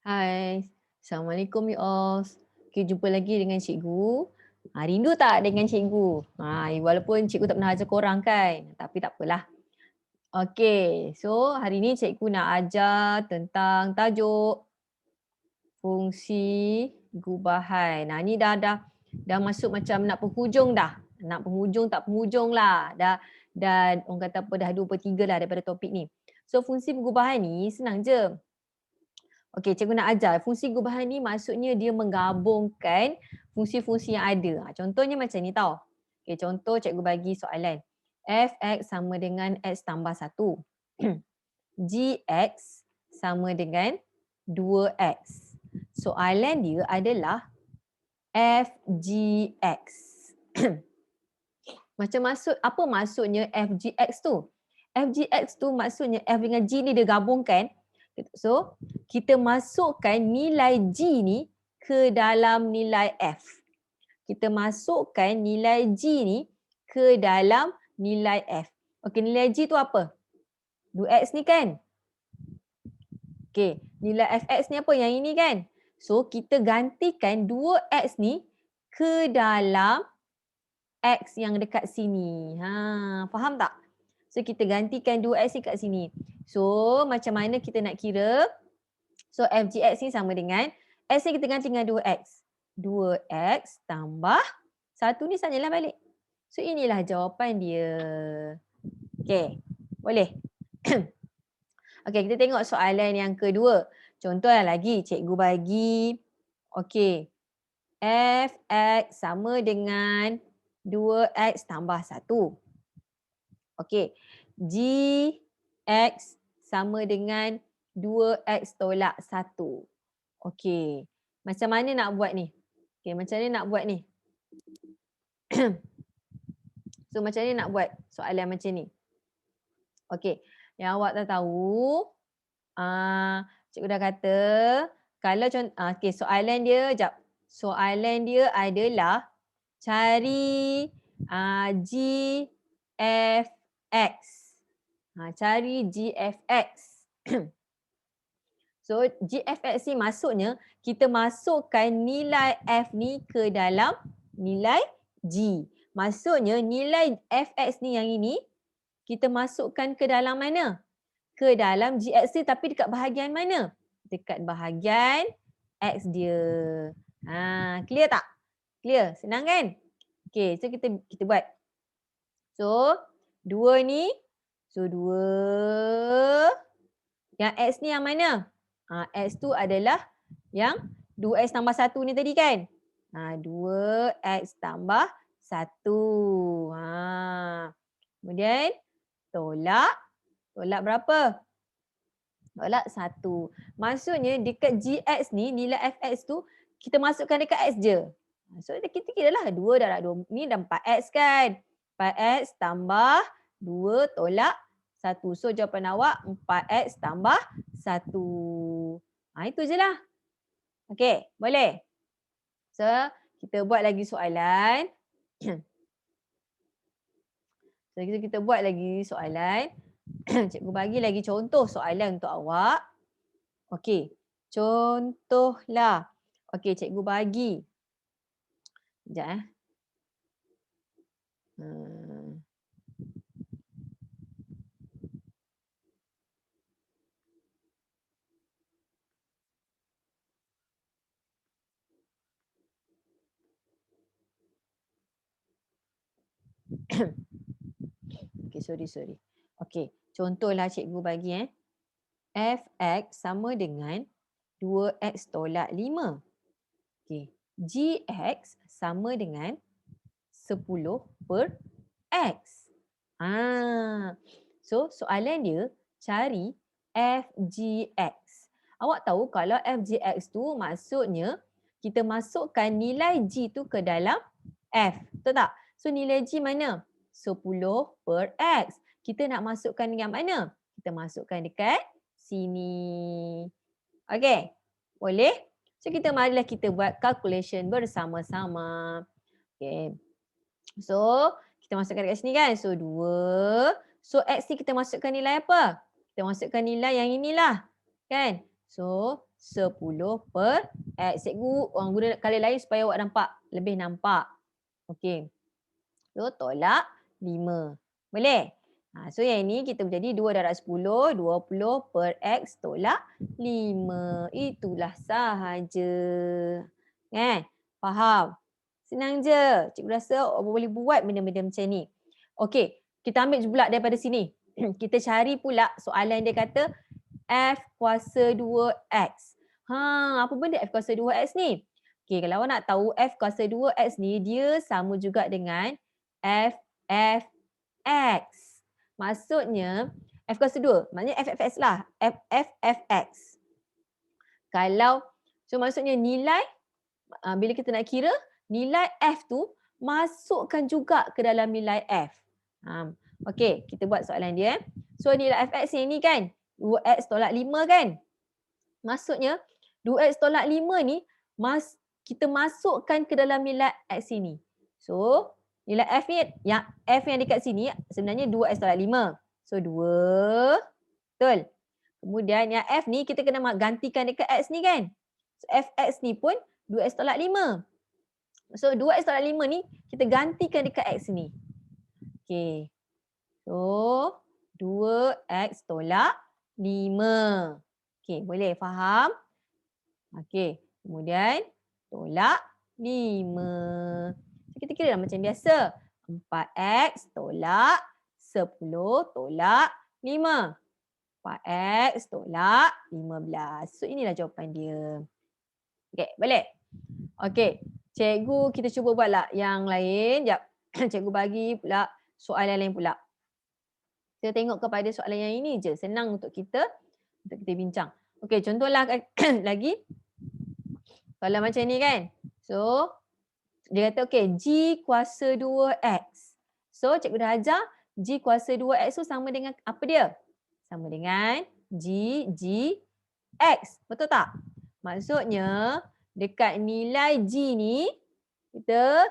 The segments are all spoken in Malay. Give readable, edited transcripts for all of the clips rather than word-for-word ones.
Hai, Assalamualaikum you all. Okay, jumpa lagi dengan cikgu. Rindu tak dengan cikgu? Walaupun cikgu tak pernah ajar korang kan, tapi tak apalah. Okay, so hari ni cikgu nak ajar tentang tajuk fungsi gubahan. Ni dah masuk macam nak penghujung dah. Nak penghujung tak penghujung lah. Dan orang kata apa dah 2/3 lah daripada topik ni. So fungsi gubahan ni senang je. Okey, cikgu nak ajar. Fungsi gubahan ni maksudnya dia menggabungkan fungsi-fungsi yang ada. Contohnya macam ni tau. Okey, contoh cikgu bagi soalan. Fx sama dengan x tambah 1. Gx sama dengan 2x. Soalan dia adalah Fgx. Apa maksudnya Fgx tu? Fgx tu maksudnya F dengan G ni dia gabungkan. So, kita masukkan nilai G ni ke dalam nilai F. Kita masukkan nilai G ni ke dalam nilai F. Okey, nilai G tu apa? 2x ni kan? Okey, nilai fx ni apa? Yang ini kan? So, kita gantikan 2x ni ke dalam X yang dekat sini. Faham tak? So, kita gantikan 2x ni kat sini. So, macam mana kita nak kira? So, Fgx ni sama dengan, X ni kita ganti dengan 2x. 2x tambah 1 ni sajalah balik. So, inilah jawapan dia. Okey, boleh? Okey, kita tengok soalan yang kedua. Contohlah lagi, cikgu bagi. Okey, Fx sama dengan 2x tambah 1. Okey, Gx sama dengan 2x tolak 1. Okey, macam mana nak buat ni? Okey, macam mana nak buat ni? So, macam mana nak buat soalan macam ni? Okey, yang awak dah tahu, cikgu dah kata, kalau okey, soalan dia, jap. Soalan dia adalah cari GFX. Cari GFX. So, GFX ni maksudnya kita masukkan nilai F ni ke dalam nilai G. Maksudnya nilai Fx ni yang ini kita masukkan ke dalam mana? Ke dalam GX ni tapi dekat bahagian mana? Dekat bahagian X dia. Clear tak? Clear? Senang kan? Okay, so kita buat. So, 2 ni. So, 2. Yang X ni yang mana? X tu adalah yang 2X tambah 1 ni tadi kan? 2X tambah 1. Kemudian, tolak. Tolak berapa? Tolak 1. Maksudnya dekat GX ni, nilai Fx tu, kita masukkan dekat X je. So, kita kira lah 2 darab 2. Ni dah 4X kan? 4X tambah 2 tolak 1. So, jawapan awak 4X tambah 1. Itu je lah. Okey, boleh? So, kita buat lagi soalan. So, kita buat lagi soalan. Cikgu bagi lagi contoh soalan untuk awak. Okey, contohlah. Okey, cikgu bagi. Sekejap Okey, sorry. Okey, contohlah cikgu bagi Fx sama dengan 2x tolak 5. Okey, Gx sama dengan 10 per x. So, soalan dia cari Fgx. Awak tahu kalau Fgx tu maksudnya kita masukkan nilai G tu ke dalam F. Betul tak? So, nilai G mana? 10 per x. Kita nak masukkan yang mana? Kita masukkan dekat sini. Okey, boleh? So, marilah kita buat calculation bersama-sama. Okey. So, kita masukkan dekat sini kan? So, 2. So, X ni kita masukkan nilai apa? Kita masukkan nilai yang inilah. Kan? So 10 per X. Cikgu orang guna kali lain supaya awak nampak. Lebih nampak. Okey. So tolak 5. Boleh? So yang ini kita menjadi 2 darab 10. 20 per X tolak 5. Itulah sahaja. Kan? Faham? Senang je. Cikgu rasa awak boleh buat benda-benda macam ni. Okey. Kita ambil pula daripada sini. Kita cari pula soalan dia kata F kuasa 2X. Apa benda F kuasa 2X ni? Okey, kalau awak nak tahu F kuasa 2X ni dia sama juga dengan F X. Maksudnya F kuasa 2, maknanya F lah. F X. Kalau maksudnya nilai bila kita nak kira nilai F tu masukkan juga ke dalam nilai F. Okey, kita buat soalan dia. So nilai Fx ni kan 2x tolak 5 kan? Maksudnya 2x tolak 5 ni kita masukkan ke dalam nilai x sini. So nilai F ni yang dekat sini sebenarnya 2x tolak 5. So 2. Betul. Kemudian yang F ni kita kena gantikan dekat X ni kan. So Fx ni pun 2x tolak 5. So 2x tolak 5 ni kita gantikan dekat X ni. Okey. So 2x tolak 5. Okey, boleh faham? Okey, kemudian tolak 5. So, kita kira macam biasa. 4x tolak 10 tolak 5. 4x tolak 15. So inilah jawapan dia. Okey, boleh? Okey, cikgu kita cuba buatlah yang lain. Jap. Cikgu bagi pula soalan lain pula. Kita tengok kepada soalan yang ini je. Senang untuk kita bincang. Okey, contohlah lagi. Kalau macam ni kan. So, dia kata okey, G kuasa 2X. So, cikgu dah ajar G kuasa 2X tu sama dengan apa dia? Sama dengan G X. Betul tak? Maksudnya, dekat nilai G ni, kita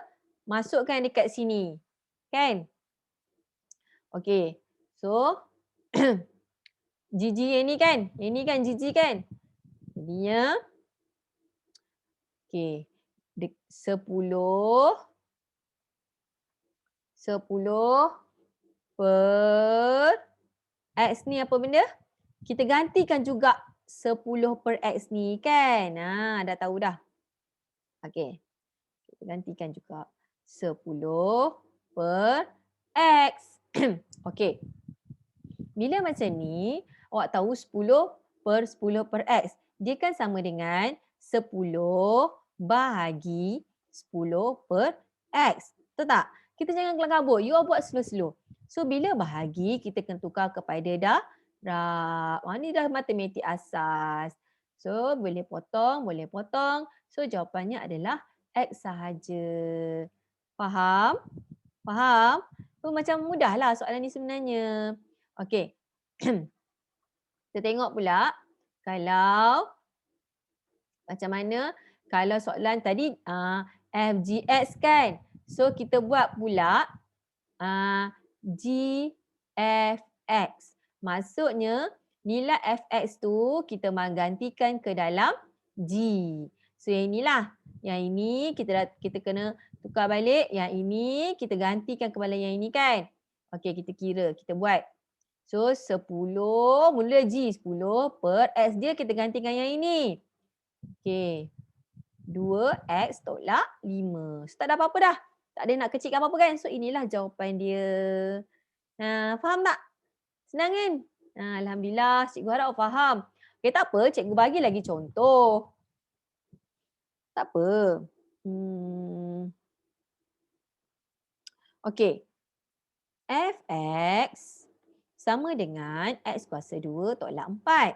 masukkan dekat sini. Kan? Okey. So, GG yang ni kan? Yang ni kan GG kan? Jadinya, okey. 10 per X ni apa benda? Kita gantikan juga 10 per X ni kan? Dah tahu dah. Okey. Kita gantikan juga 10 per X. Okey. Bila macam ni, awak tahu 10 per X. Dia kan sama dengan 10 bahagi 10 per X. Betul tak? Kita jangan kelang kabut. You all buat slow-slow. So, bila bahagi, kita kena tukar kepada darab. Ni dah matematik asas. So, boleh potong. So, jawapannya adalah X sahaja. Faham? Faham? So, macam mudahlah soalan ni sebenarnya. Okey. Kita tengok pula kalau macam mana kalau soalan tadi FGX kan. So kita buat pula GFX. Maksudnya nilai FX tu kita gantikan ke dalam G. So yang inilah. Yang ini kita kena tukar balik. Yang ini kita gantikan kembali yang ini kan. Okey, kita kira, kita buat. So 10 mula G 10 per X dia kita gantikan yang ini. Okey. 2X tolak 5. So tak ada apa-apa dah. Tak ada nak kecilkan apa-apa kan. So inilah jawapan dia. Faham tak? Senang kan? Alhamdulillah. Cikgu harap faham. Okey, tak apa. Cikgu bagi lagi contoh. Tak apa. Okey. Fx sama dengan X kuasa 2 tolak 4.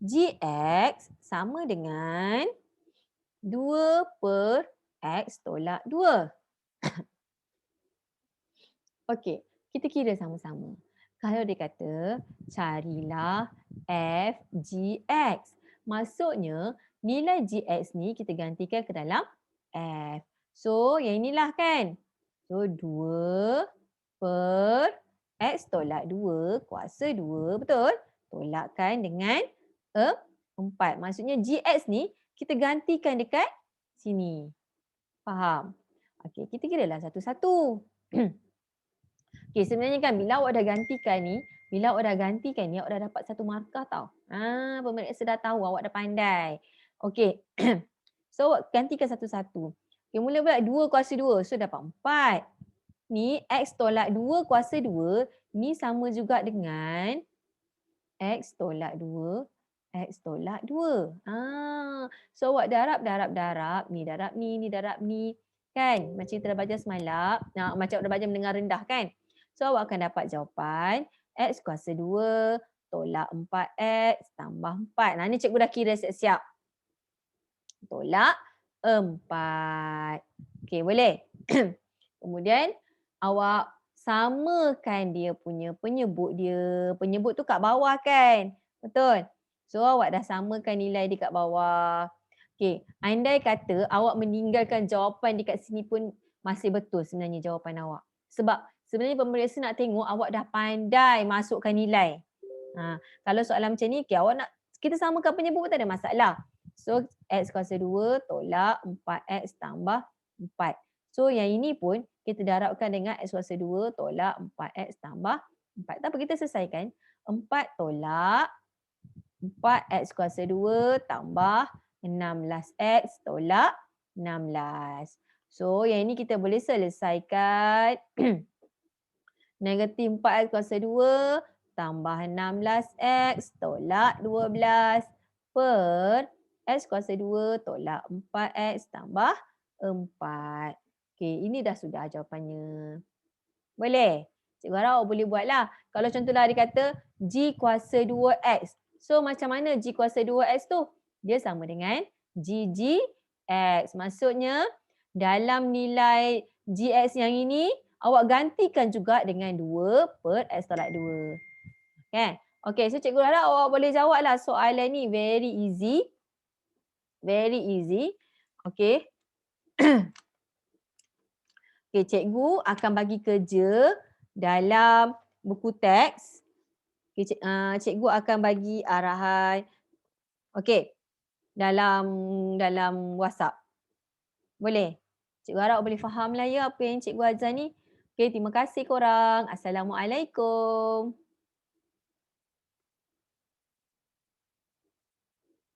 Gx sama dengan 2 per X tolak 2. Okey, kita kira sama-sama. Kalau dia kata carilah Fgx. Maksudnya nilai Gx ni kita gantikan ke dalam F. So yang inilah kan. So 2 per X tolak 2 kuasa 2. Betul? Tolakkan dengan 4. 4. Maksudnya GX ni kita gantikan dekat sini. Faham? Okey, kita kiralah satu-satu. Okey, sebenarnya kan bila awak dah gantikan ni, awak dah dapat satu markah tau. Pemeriksa dah tahu awak dah pandai. Okey. So awak gantikan satu-satu. Okey, mula pula 2 kuasa 2. So dapat 4. Ni X tolak 2 kuasa 2 ni sama juga dengan X tolak 2 X tolak 2. So awak darab. Ni darab ni darab ni. Kan? Macam kita dah baca semalam. Macam awak dah baca mendengar rendah kan? So awak akan dapat jawapan X kuasa 2 tolak 4X tambah 4. Ni cikgu dah kira siap-siap. Tolak 4. Okey, boleh? Kemudian awak samakan dia punya penyebut dia. Penyebut tu kat bawah kan? Betul? So awak dah samakan nilai dia kat bawah. Okey, andai kata awak meninggalkan jawapan dekat sini pun masih betul sebenarnya jawapan awak. Sebab sebenarnya pemeriksa nak tengok awak dah pandai masukkan nilai. Kalau soalan macam ni, okay, awak nak kita samakan penyebut pun tak ada masalah. So X kuasa 2 tolak 4X tambah 4. So yang ini pun kita darabkan dengan X kuasa 2 tolak 4X tambah 4. Tak apa, kita selesaikan. 4 tolak 4X kuasa 2 tambah 16X tolak 16. So yang ini kita boleh selesaikan. Negatif 4X kuasa 2 tambah 16X tolak 12 per X kuasa 2 tolak 4X tambah 4. Okey, ini dah sudah jawapannya. Boleh? Cikgu harap awak boleh buatlah. Kalau contohlah dia kata G kuasa 2X. So macam mana G kuasa 2X tu? Dia sama dengan GGX. Maksudnya dalam nilai GX yang ini, awak gantikan juga dengan 2 per X tolak 2. Kan? Okey, so cikgu harap awak boleh jawablah soalan ni. Very easy. Very easy. Okey. Okey, cikgu akan bagi kerja dalam buku teks. Okay, cikgu akan bagi arahan. Okey, dalam WhatsApp. Boleh? Cikgu harap boleh faham lah ya apa yang cikgu ajar ni. Okey, terima kasih korang. Assalamualaikum.